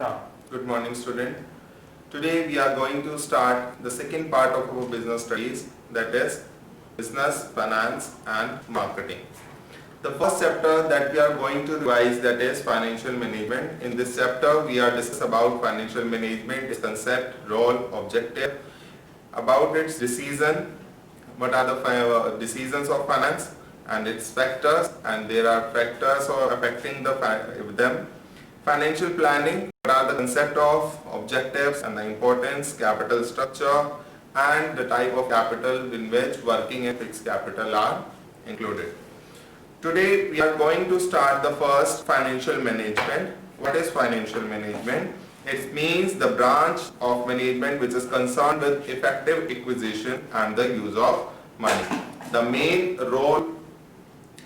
Good morning, student. Today we are going to start the second part of our business studies, that is business, finance and marketing. The first chapter that we are going to revise, that is financial management. In this chapter we are discussing about financial management, its concept, role, objective, about its decision, what are the decisions of finance and its factors, and there are factors affecting them. Financial planning, what are the concept of objectives and the importance, capital structure and the type of capital in which working and fixed capital are included. Today we are going to start the first, financial management. What is financial management? It means the branch of management which is concerned with effective acquisition and the use of money. The main role,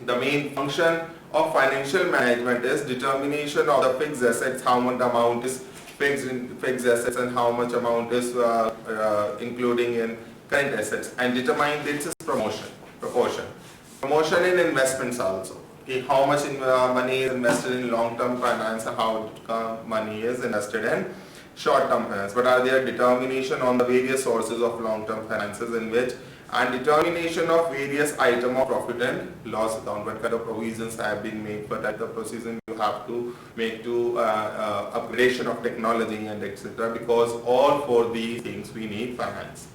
the main function of financial management is determination of the fixed assets, how much amount is fixed in fixed assets and how much amount is including in current assets, and determine its proportion. Promotion in investments also. Okay, how much money is invested in long-term finance and how money is invested in short-term finance. What are their determination on the various sources of long-term finances in which, and determination of various item of profit and loss account. What kind of provisions have been made, what type of provision you have to make to upgradation of technology and etc. Because all for these things we need finance.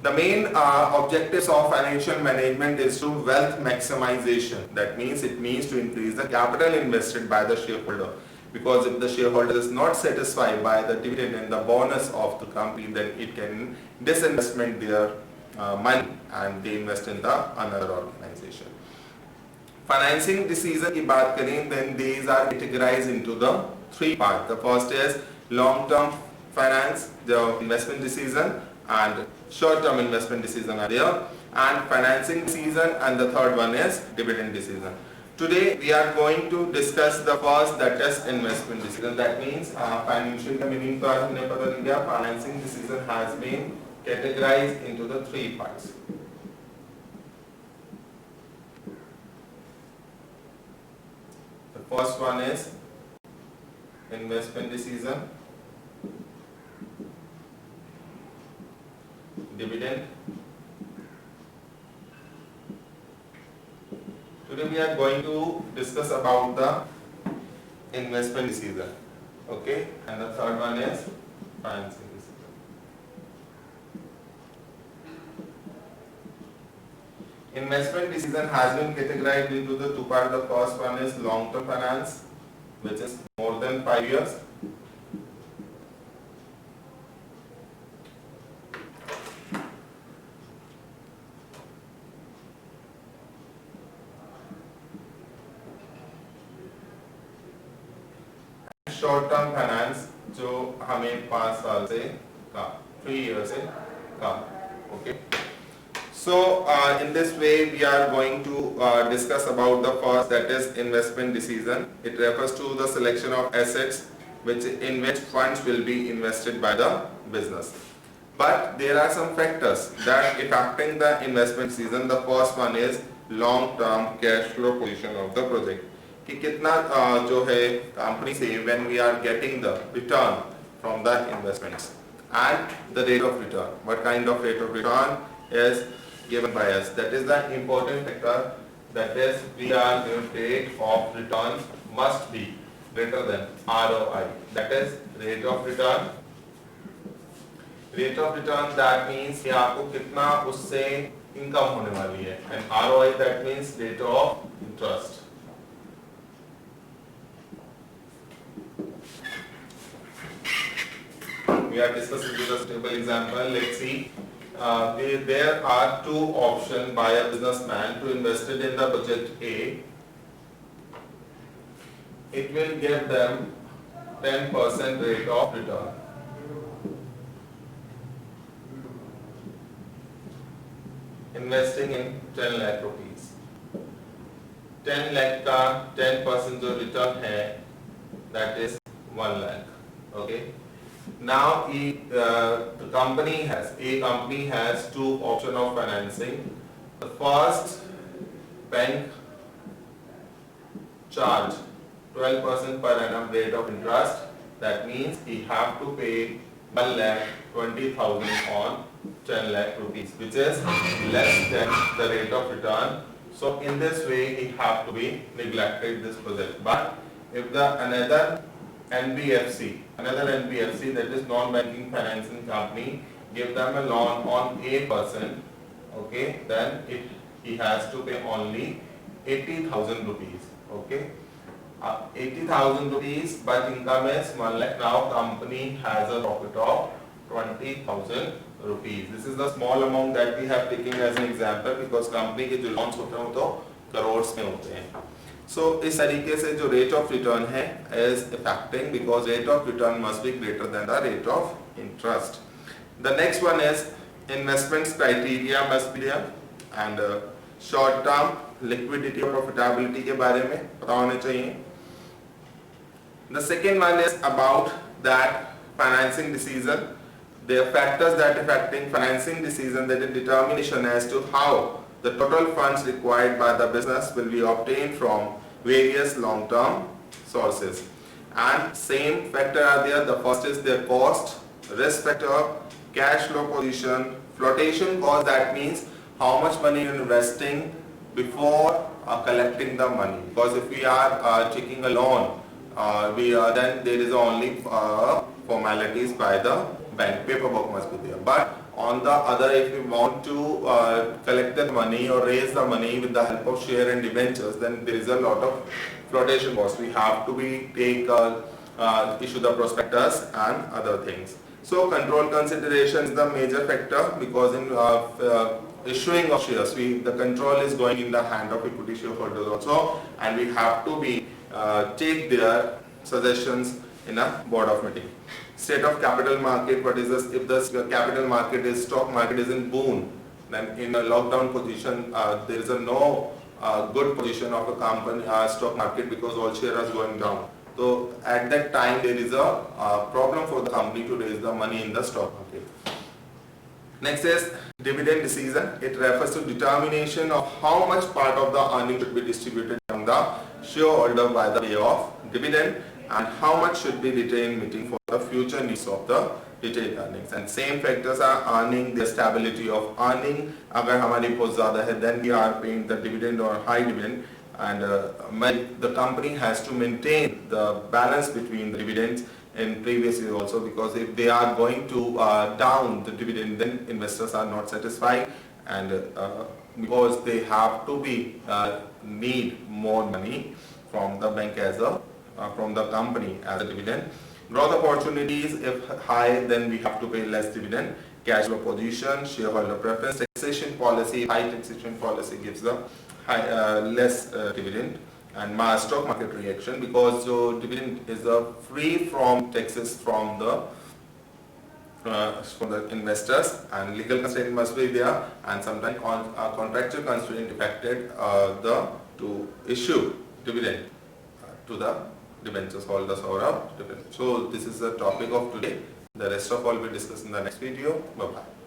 The main objectives of financial management is to wealth maximization. That means it means to increase the capital invested by the shareholder. Because if the shareholder is not satisfied by the dividend and the bonus of the company, then it can disinvestment their money and they invest in the another organization. Financing decision की बात करें, then these are categorized into the three parts. The first is long-term finance, the investment decision, and short-term investment decision are there, and financing decision, and the third one is dividend decision. Today we are going to discuss the first, that is investment decision. That means financial meaning तो आज हमने पता लग गया. Financing decision has been categorized into the three parts. The first one is investment decision, dividend. Today we are going to discuss about the investment decision. Okay, and the third one is financing decision. Investment decision has been categorized into the two parts. The first one is long-term finance, which is more than 5 years. Short-term finance जो हमें 5 साल से कम, 3 years से कम. Okay. So in this way we are going to discuss about the first, that is investment decision. It refers to the selection of assets in which funds will be invested by the business. But there are some factors that affecting the investment decision. The first one is long-term cash flow position of the project. कि कितना जो है company से when we are getting the return from the investments, and the rate of return. What kind of rate of return is given by us? That is the important factor. That is, we are given rate of return must be greater than ROI. That is rate of return. Rate of return, that means कि आपको कितना उससे income होने वाली है, and ROI, that means rate of interest. We are discussing with a stable example. Let's see. There are two options by a businessman to invest it in the budget A. It will give them 10% rate of return. Investing in 10 lakh rupees. 10 lakh का 10% जो return है, that is 1 lakh. Okay. Now the company has two options of financing. The first, bank charge 12% per annum rate of interest that means he have to pay 1,20,000 on 10 lakh rupees, which is less than the rate of return. So in this way, he have to be neglected this project. But if the another NBFC that is non-banking financing company, give them a loan on 8%, okay, then he has to pay only 80,000 rupees, okay. 80,000 rupees, but income is 1 lakh. Now company has a profit of 20,000 rupees. This is the small amount that we have taken as an example because company के जो loans होते हैं वो तो crores में होते हैं. So इस तरीके से जो rate of return है is affecting because rate of return must be greater than the rate of interest. The next one is investments criteria must be there and short term liquidity और profitability के बारे में पता होने चाहिए. The second one is about that financing decision. There are factors that affecting financing decision, that is determination as to how the total funds required by the business will be obtained from various long-term sources. And same factor are there. The first is their cost, risk factor, cash flow position, flotation cost, that means how much money you're investing before collecting the money. Because if we are taking a loan, then there is only formalities by the bank, paperwork must be there. But on the other, if we want to collect the money or raise the money with the help of share and debentures, then there is a lot of flotation cost. We have to issue the prospectus and other things. So control consideration is the major factor because in issuing of shares, the control is going in the hand of equity shareholders also, and we have to take their suggestions in a board of meeting. State of capital market, what is this? If the capital market is, stock market is in boom, then in a lockdown position, there is no good position of a company stock market because all shares are going down. So at that time there is a problem for the company to raise the money in the stock market. Next is dividend decision. It refers to determination of how much part of the earning should be distributed among the shareholder by the way of dividend and how much should be retained meeting for the future needs of the retained earnings. And same factors are earning, the stability of earning. अगर हमारी बहुत ज़्यादा है, then we are paying the dividend or high dividend, and the company has to maintain the balance between the dividends in previous year also, because if they are going to down the dividend, then investors are not satisfied, and because they have to need more money from the bank as a from the company as a dividend. Growth opportunities, if high, then we have to pay less dividend. Cash flow position, shareholder preference, taxation policy, high taxation policy gives the less dividend. And stock market reaction, because dividend is free from taxes from the investors, and legal constraint must be there, and sometimes contractual constraint affected to issue dividend to the debentures holders or dividend. So this is the topic of today. The rest of all we discuss in the next video. Bye bye.